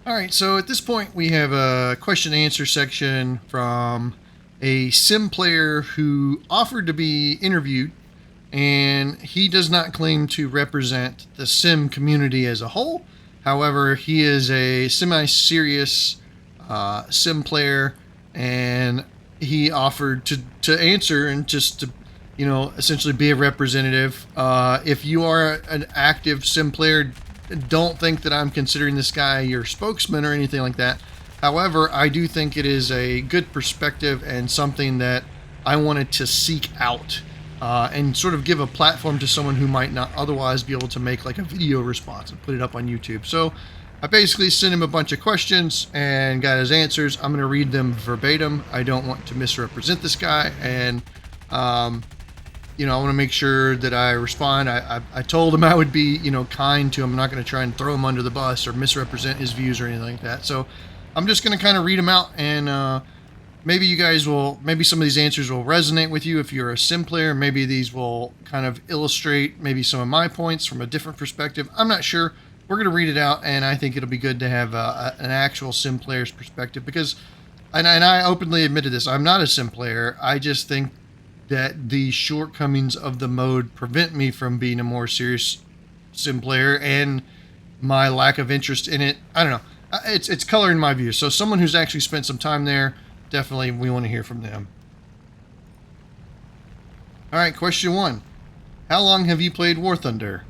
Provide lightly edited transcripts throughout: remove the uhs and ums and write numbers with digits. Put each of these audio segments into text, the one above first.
All right, so at this point, we have a question and answer section from a sim player who offered to be interviewed, and he does not claim to represent the sim community as a whole. However, he is a semi serious sim player, and he offered to answer and just to, essentially be a representative. If you are an active sim player, don't think that I'm considering this guy your spokesman or anything like that. However, I do think it is a good perspective and something that I wanted to seek out and sort of give a platform to someone who might not otherwise be able to make like a video response and put it up on YouTube. So I basically sent him a bunch of questions and got his answers. I'm going to read them verbatim. I don't want to misrepresent this guy, and I want to make sure that I respond. I told him I would be, kind to him. I'm not going to try and throw him under the bus or misrepresent his views or anything like that. So I'm just going to kind of read them out, and maybe you guys will, maybe some of these answers will resonate with you if you're a sim player. Maybe these will kind of illustrate maybe some of my points from a different perspective. I'm not sure. We're going to read it out, and I think it'll be good to have an actual sim player's perspective because, and I openly admitted this, I'm not a sim player. I just think that the shortcomings of the mode prevent me from being a more serious sim player, and my lack of interest in it, I don't know. It's coloring my view. So someone who's actually spent some time there, definitely we want to hear from them. All right, question 1. How long have you played War Thunder?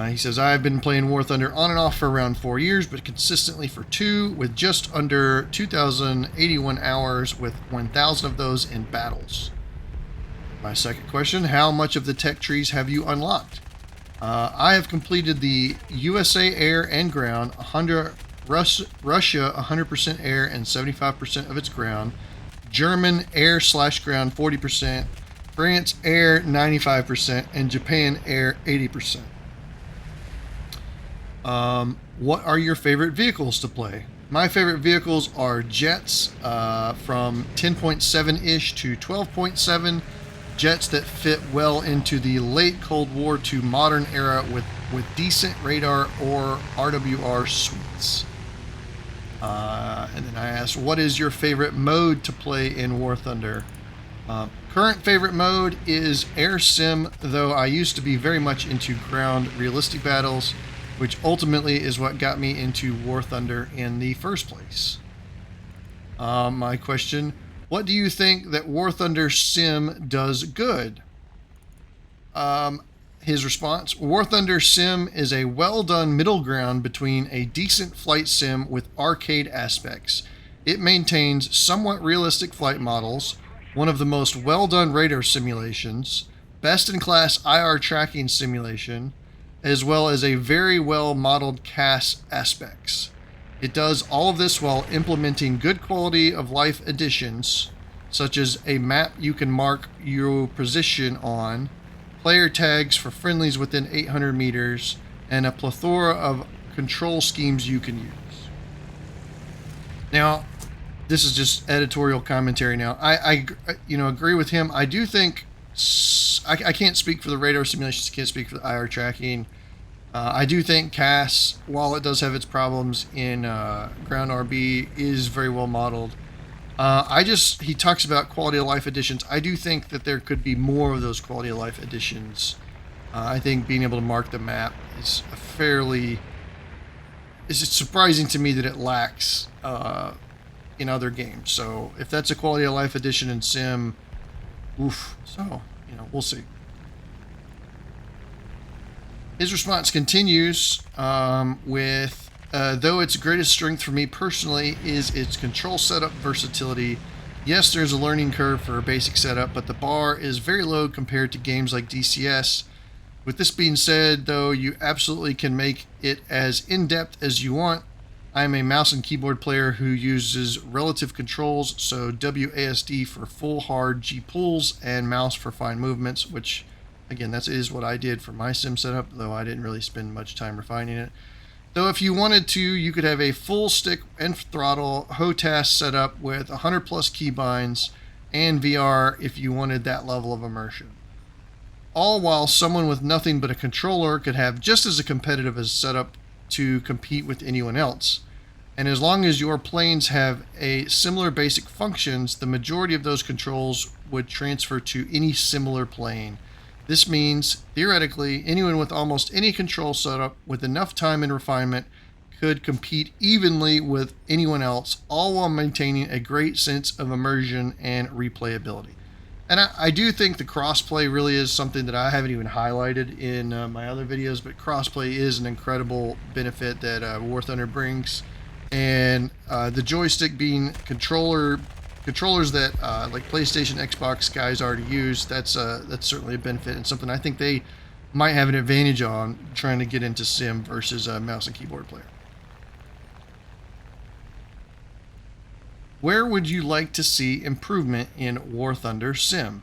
He says, I've been playing War Thunder on and off for around 4 years, but consistently for 2, with just under 2,081 hours, with 1,000 of those in battles. My second question, how much of the tech trees have you unlocked? I have completed the USA air and ground, Russia 100% air and 75% of its ground, German air/ground 40%, France air 95%, and Japan air 80%. What are your favorite vehicles to play? My favorite vehicles are jets from 10.7-ish to 12.7, jets that fit well into the late Cold War to modern era with decent radar or RWR suites. And then I asked, what is your favorite mode to play in War Thunder? Current favorite mode is Air Sim, though I used to be very much into ground realistic battles, which ultimately is what got me into War Thunder in the first place. My question, what do you think that War Thunder Sim does good? His response, War Thunder Sim is a well-done middle ground between a decent flight sim with arcade aspects. It maintains somewhat realistic flight models, one of the most well-done radar simulations, best-in-class IR tracking simulation, as well as a very well-modeled CAS aspects. It does all of this while implementing good quality of life additions, such as a map you can mark your position on, player tags for friendlies within 800 meters, and a plethora of control schemes you can use. Now, this is just editorial commentary now. I agree with him. I do think, I can't speak for the radar simulations, can't speak for the IR tracking. I do think CAS, while it does have its problems in ground RB, is very well modeled. He talks about quality of life additions. I do think that there could be more of those quality of life additions. I think being able to mark the map is it's surprising to me that it lacks in other games. So if that's a quality of life addition in Sim, so, we'll see. His response continues with, though its greatest strength for me personally is its control setup versatility. Yes, there's a learning curve for a basic setup, but the bar is very low compared to games like DCS. With this being said, though, you absolutely can make it as in-depth as you want. I am a mouse and keyboard player who uses relative controls, so WASD for full hard G pulls and mouse for fine movements, which again, that is what I did for my sim setup, though I didn't really spend much time refining it. Though if you wanted to, you could have a full stick and throttle HOTAS setup with 100 plus keybinds and VR if you wanted that level of immersion. All while someone with nothing but a controller could have just as a competitive a setup to compete with anyone else. And as long as your planes have a similar basic functions, the majority of those controls would transfer to any similar plane. This means, theoretically, anyone with almost any control setup with enough time and refinement could compete evenly with anyone else, all while maintaining a great sense of immersion and replayability. And I do think the crossplay really is something that I haven't even highlighted in my other videos, but crossplay is an incredible benefit that War Thunder brings. And the joystick being controllers that like PlayStation, Xbox guys already use, that's certainly a benefit and something I think they might have an advantage on trying to get into sim versus a mouse and keyboard player. Where would you like to see improvement in War Thunder Sim?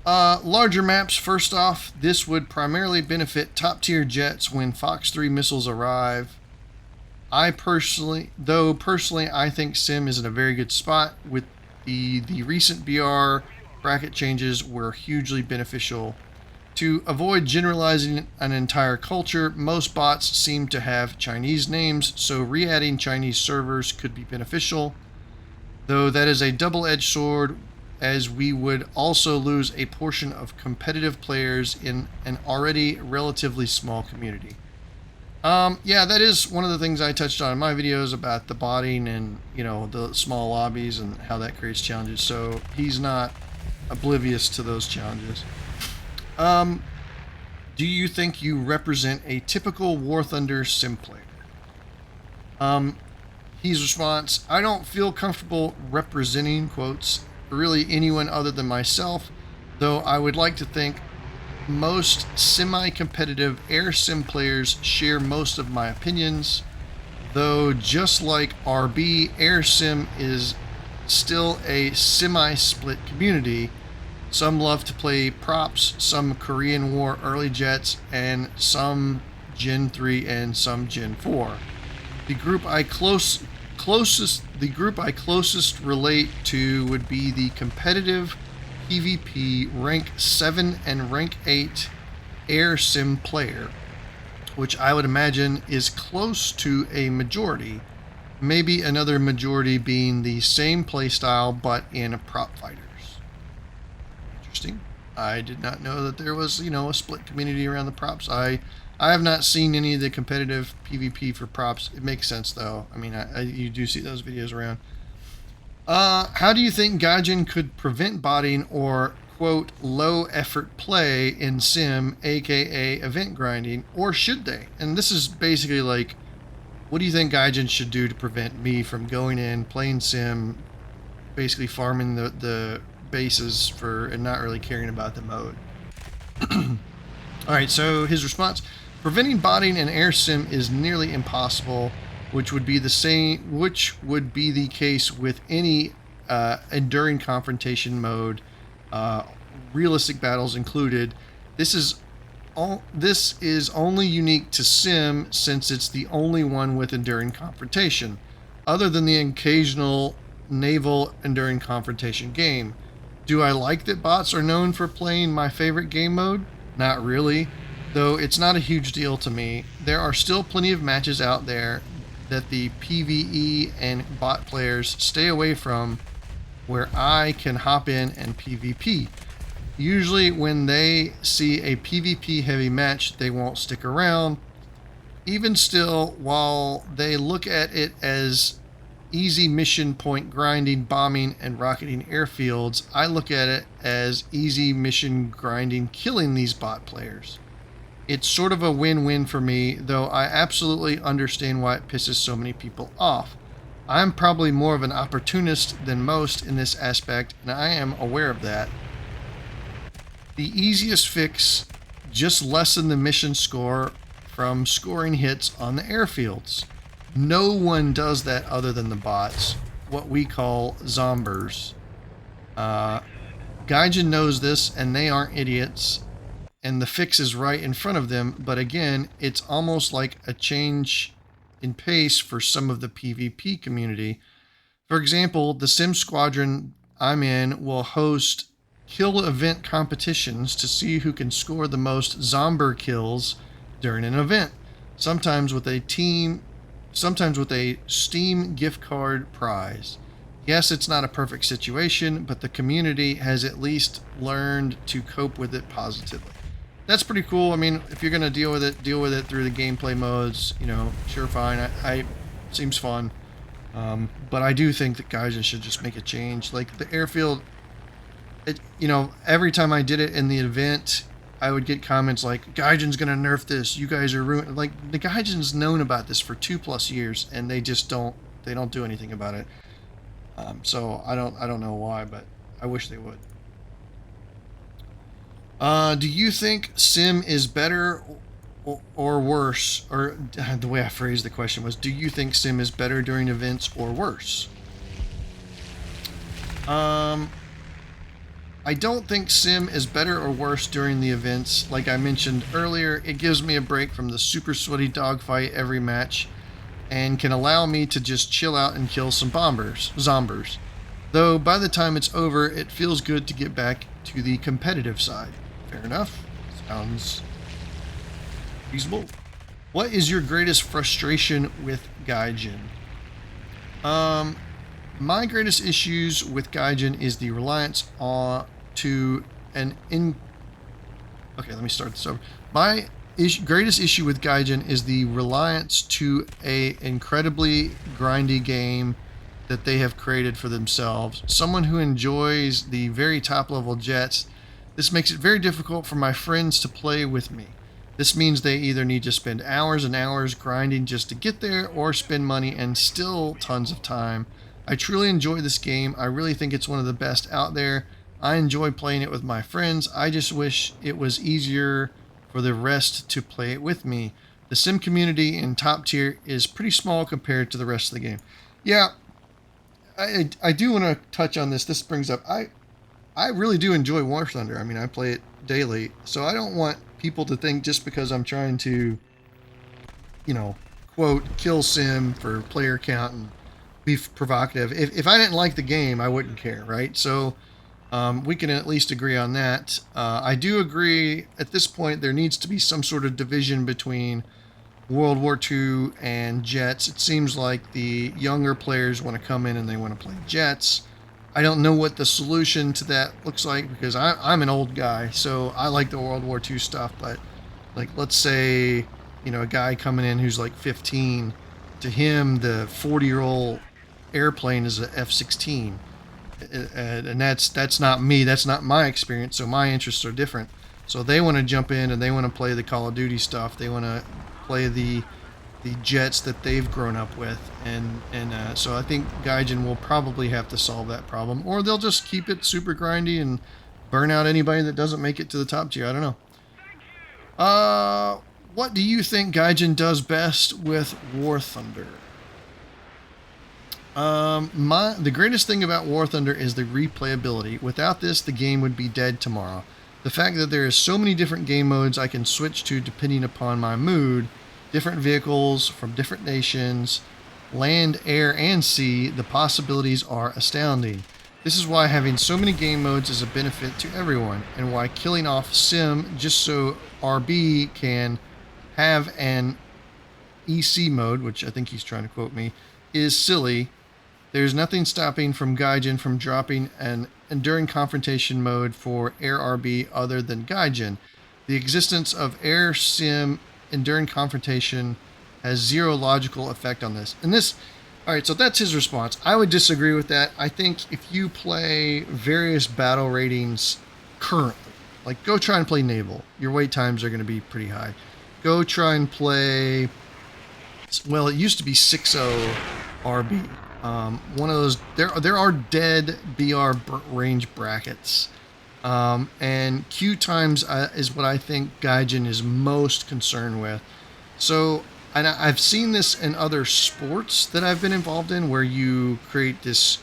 Larger maps, first off, this would primarily benefit top tier jets when Fox 3 missiles arrive. Personally, I think Sim is in a very good spot with the recent BR bracket changes were hugely beneficial. To avoid generalizing an entire culture, most bots seem to have Chinese names, so re-adding Chinese servers could be beneficial, though that is a double-edged sword, as we would also lose a portion of competitive players in an already relatively small community. Yeah, that is one of the things I touched on in my videos about the botting and, the small lobbies and how that creates challenges, so he's not oblivious to those challenges. Do you think you represent a typical War Thunder sim player? His response, I don't feel comfortable representing, quotes, really anyone other than myself, though I would like to think most semi-competitive air sim players share most of my opinions, though just like RB, air sim is still a semi-split community. Some love to play props, some Korean War early jets, and some Gen 3 and some Gen 4. The group I closest relate to would be the competitive PvP rank 7 and rank 8 air sim player, which I would imagine is close to a majority, maybe another majority being the same playstyle but in prop fighters. Interesting. I did not know that there was, a split community around the props. I have not seen any of the competitive PvP for props. It makes sense though. I mean, you do see those videos around. How do you think Gaijin could prevent botting or, quote, low effort play in sim, aka event grinding, or should they? And this is basically like, what do you think Gaijin should do to prevent me from going in, playing sim, basically farming the bases and not really caring about the mode? Alright, so his response, preventing botting in air sim is nearly impossible, which would be the case with any enduring confrontation mode, realistic battles included. This is only unique to sim since it's the only one with enduring confrontation, other than the occasional naval enduring confrontation game. Do I like that bots are known for playing my favorite game mode? Not really, though it's not a huge deal to me. There are still plenty of matches out there that the PvE and bot players stay away from where I can hop in and PvP. Usually when they see a PvP heavy match, they won't stick around. Even still, while they look at it as easy mission point grinding, bombing, and rocketing airfields, I look at it as easy mission grinding, killing these bot players. It's sort of a win-win for me, though I absolutely understand why it pisses so many people off. I'm probably more of an opportunist than most in this aspect, and I am aware of that. The easiest fix, just lessen the mission score from scoring hits on the airfields. No one does that other than the bots, what we call zombers. Gaijin knows this, and they aren't idiots, and the fix is right in front of them, but again, it's almost like a change in pace for some of the PvP community. For example, the Sim Squadron I'm in will host kill event competitions to see who can score the most zomber kills during an event, sometimes with a team sometimes with a Steam gift card prize. Yes, it's not a perfect situation, but the community has at least learned to cope with it positively. That's pretty cool. I mean, if you're going to deal with it through the gameplay modes, sure, fine. I seems fun. But I do think that Gaijin should just make a change. Like the airfield, every time I did it in the event, I would get comments like, Gaijin's going to nerf this. You guys are ruined. Like the Gaijin's known about this for 2+ years and they just don't do anything about it. So I don't know why, but I wish they would. Do you think Sim is better or worse? Or the way I phrased the question was, do you think Sim is better during events or worse? I don't think Sim is better or worse during the events. Like I mentioned earlier, it gives me a break from the super sweaty dogfight every match and can allow me to just chill out and kill some zombers. Though by the time it's over, it feels good to get back to the competitive side. Fair enough. Sounds reasonable. What is your greatest frustration with Gaijin? My greatest issues with Gaijin is the reliance to an Okay, let me start this over. My greatest issue with Gaijin is the reliance to a incredibly grindy game that they have created for themselves. Someone who enjoys the very top level jets, this makes it very difficult for my friends to play with me. This means they either need to spend hours and hours grinding just to get there, or spend money and still tons of time. I truly enjoy this game. I really think it's one of the best out there. I enjoy playing it with my friends. I just wish it was easier for the rest to play it with me. The sim community in top tier is pretty small compared to the rest of the game. Yeah, I do want to touch on this. This brings up, I really do enjoy War Thunder. I mean, I play it daily, so I don't want people to think just because I'm trying to, quote, kill sim for player count and be provocative. If I didn't like the game, I wouldn't care, right? So we can at least agree on that. I do agree at this point there needs to be some sort of division between World War II and jets. It seems like the younger players want to come in and they want to play jets. I don't know what the solution to that looks like because I'm an old guy, so I like the World War II stuff. But like, let's say, a guy coming in who's like 15, to him the 40-year-old airplane is a F-16, and that's not me. That's not my experience. So my interests are different. So they want to jump in and they want to play the Call of Duty stuff. They want to play the jets that they've grown up with, and so I think Gaijin will probably have to solve that problem, or they'll just keep it super grindy and burn out anybody that doesn't make it to the top tier. I don't know. What do you think Gaijin does best with War Thunder? The greatest thing about War Thunder is the replayability. Without this, the game would be dead tomorrow. The fact that there is so many different game modes I can switch to depending upon my mood, different vehicles from different nations, land, air, and sea, the possibilities are astounding. This is why having so many game modes is a benefit to everyone, and why killing off Sim just so RB can have an EC mode, which I think he's trying to quote me, is silly. There's nothing stopping from Gaijin from dropping an enduring confrontation mode for Air RB other than Gaijin. The existence of Air Sim enduring confrontation has zero logical effect on this. And this, all right, so that's his response. I would disagree with that. I think if you play various battle ratings currently, like go try and play Naval, your wait times are going to be pretty high. Go try and play, well, it used to be 6.0 RB. One of those, there are dead BR range brackets. And queue times is what I think Gaijin is most concerned with. So, and I've seen this in other sports that I've been involved in where you create this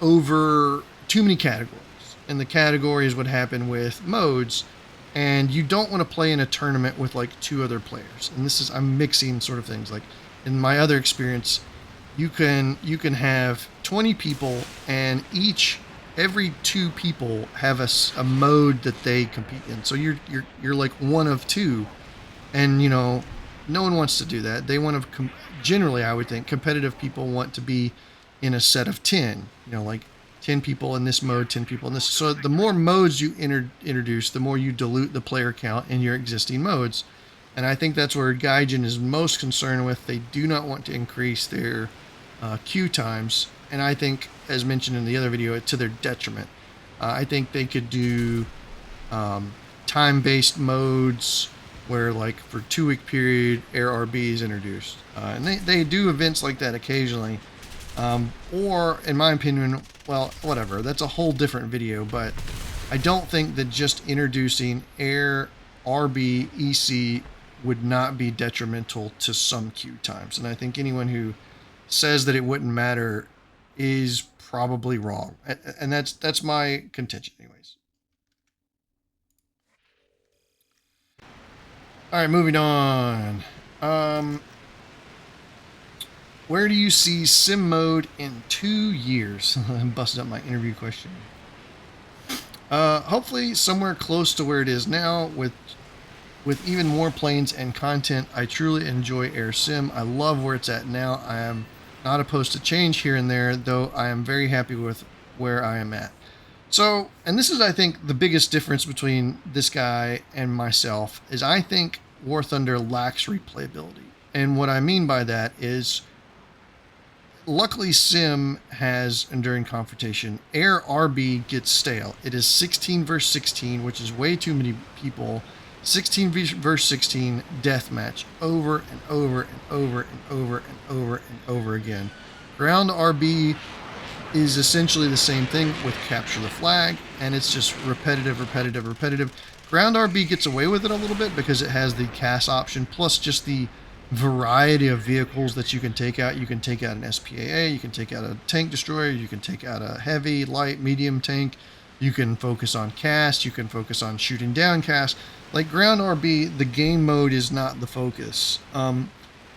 over too many categories. And the categories would happen with modes. And you don't want to play in a tournament with like 2 other players. And this is, I'm mixing sort of things. Like in my other experience, you can have 20 people and every 2 people have a mode that they compete in. So you're like one of 2, and no one wants to do that. They want to generally, I would think, competitive people want to be in a set of 10. Like 10 people in this mode, 10 people in this. So the more modes you introduce, the more you dilute the player count in your existing modes. And I think that's where Gaijin is most concerned with. They do not want to increase their queue times. And I think, as mentioned in the other video, to their detriment. I think they could do time-based modes where, like, for 2-week period, Air RB is introduced. And they do events like that occasionally. Or, in my opinion, well, whatever. That's a whole different video, but I don't think that just introducing Air RB EC would not be detrimental to some queue times. And I think anyone who says that it wouldn't matter is probably wrong. And that's my contention anyways. All right, moving on. Where do you see sim mode in 2 years? I busted up my interview question. Hopefully somewhere close to where it is now with even more planes and content. I truly enjoy Air Sim. I love where it's at now. I am not opposed to change here and there, though I am very happy with where I am at. So, and this is, I think, the biggest difference between this guy and myself, is I think War Thunder lacks replayability. And what I mean by that is, luckily Sim has Enduring Confrontation. Air RB gets stale. It is 16 versus 16, which is way too many people. 16 versus 16 deathmatch over and over and over and over and over and over again. Ground RB is essentially the same thing with Capture the Flag, and it's just repetitive. Ground RB gets away with it a little bit because it has the CAS option, plus just the variety of vehicles that you can take out. You can take out an SPAA, you can take out a tank destroyer, you can take out a heavy, light, medium tank. You can focus on CAS, you can focus on shooting down CAS. Like Ground RB, the game mode is not the focus. And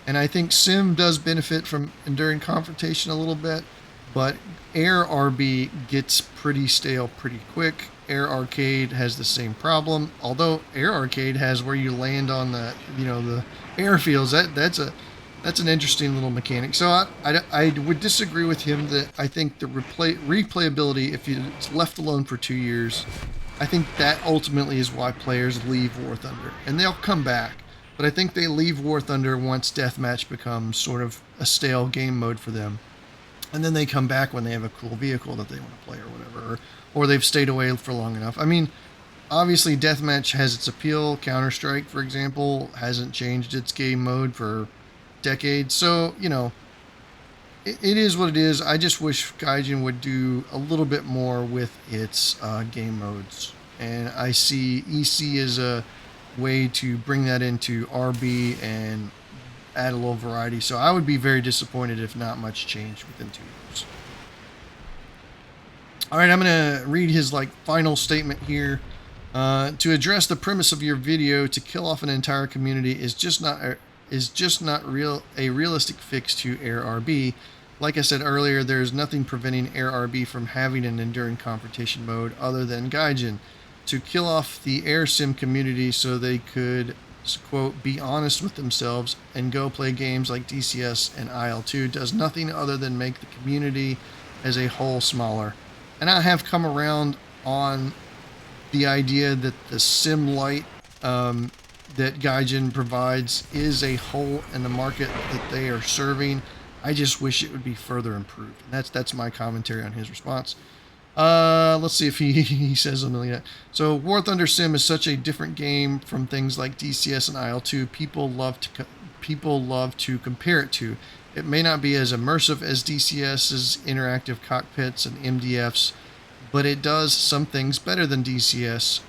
I think Sim does benefit from Enduring Confrontation a little bit, but Air RB gets pretty stale pretty quick. Air Arcade has the same problem, although Air Arcade has where you land on the airfields. That's an interesting little mechanic. So I would disagree with him that I think the replayability, if it's left alone for 2 years, I think that ultimately is why players leave War Thunder. And they'll come back, but I think they leave War Thunder once Deathmatch becomes sort of a stale game mode for them. And then they come back when they have a cool vehicle that they want to play or whatever, or they've stayed away for long enough. I mean, obviously Deathmatch has its appeal. Counter-Strike, for example, hasn't changed its game mode for decades. So, it is what it is. I just wish Gaijin would do a little bit more with its game modes. And I see EC as a way to bring that into RB and add a little variety. So I would be very disappointed if not much changed within 2 years. All right, I'm going to read his final statement here. To address the premise of your video, to kill off an entire community is just not a realistic fix to Air RB. Like I said earlier, there is nothing preventing Air RB from having an Enduring Confrontation mode other than Gaijin. To kill off the Air Sim community so they could, quote, be honest with themselves and go play games like DCS and IL2 does nothing other than make the community as a whole smaller. And I have come around on the idea that the Sim Light that Gaijin provides is a hole in the market that they are serving. I just wish it would be further improved. And that's my commentary on his response. Let's see if he says something like that. So War Thunder Sim is such a different game from things like DCS and IL2. People love to compare it to. It may not be as immersive as DCS's interactive cockpits and MDFs, but it does some things better than DCS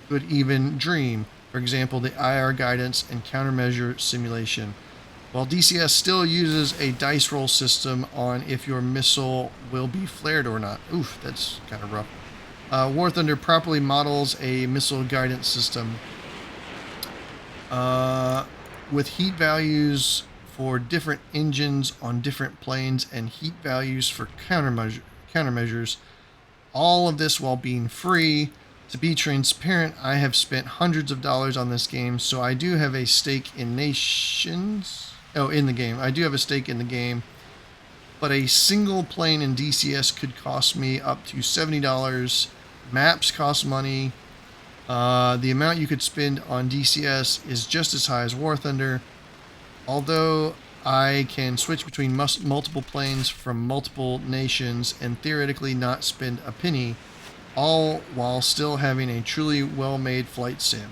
could even dream. For example, the IR guidance and countermeasure simulation. While DCS still uses a dice roll system on if your missile will be flared or not. Oof, that's kind of rough. War Thunder properly models a missile guidance system with heat values for different engines on different planes and heat values for countermeasures. All of this while being free. To be transparent, I have spent hundreds of dollars on this game, so I do have a stake in Nations. Oh, in the game. I do have a stake in the game, but a single plane in DCS could cost me up to $70. Maps cost money. The amount you could spend on DCS is just as high as War Thunder, although I can switch between multiple planes from multiple nations and theoretically not spend a penny, all while still having a truly well-made flight sim.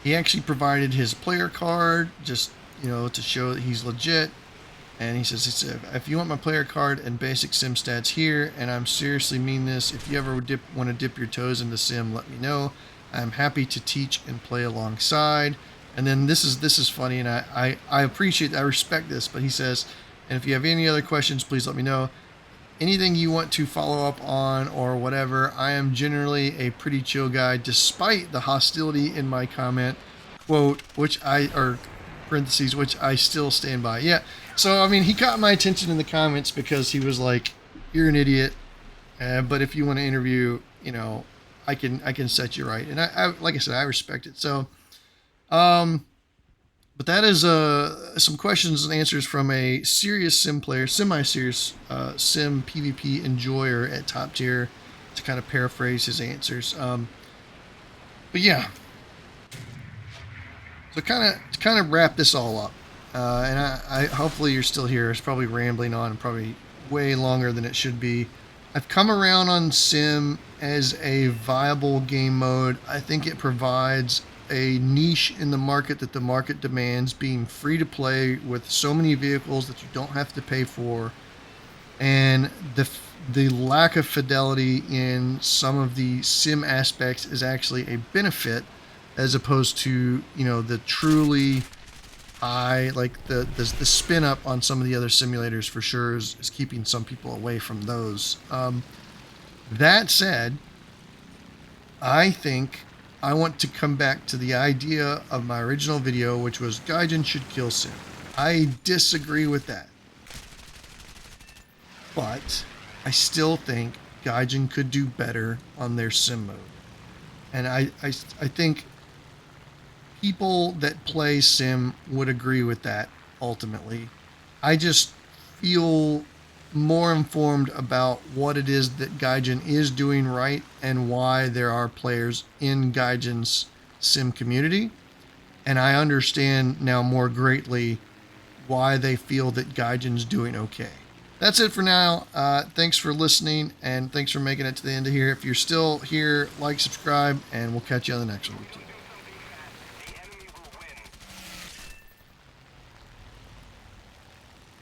He actually provided his player card just, to show that he's legit. And he says, if you want my player card and basic sim stats here, and I'm seriously mean this, if you ever want to dip your toes into sim, let me know. I'm happy to teach and play alongside. And then this is funny, and I appreciate, I respect this, but he says, and if you have any other questions, please let me know. Anything you want to follow up on or whatever, I am generally a pretty chill guy, despite the hostility in my comment, quote, which I still stand by. Yeah, so, I mean, he caught my attention in the comments because he was like, you're an idiot, but if you want to interview, I can set you right. And I like I said, I respect it. So, but that is some questions and answers from a serious sim player, semi-serious sim PvP enjoyer at Top Tier, to kind of paraphrase his answers. But yeah, so to kind of wrap this all up, and I hopefully you're still here. It's probably rambling on, probably way longer than it should be. I've come around on sim as a viable game mode. I think it provides a niche in the market that the market demands, being free to play with so many vehicles that you don't have to pay for, and the lack of fidelity in some of the sim aspects is actually a benefit, as opposed to the truly high, like the spin up on some of the other simulators for sure is keeping some people away from those. That said, I think I want to come back to the idea of my original video, which was Gaijin should kill sim. I disagree with that, but I still think Gaijin could do better on their sim mode. And I think people that play sim would agree with that ultimately. I just feel more informed about what it is that Gaijin is doing right and why there are players in Gaijin's sim community. And I understand now more greatly why they feel that Gaijin's doing okay. That's it for now. Thanks for listening, and thanks for making it to the end of here. If you're still here, like, subscribe, and we'll catch you on the next one.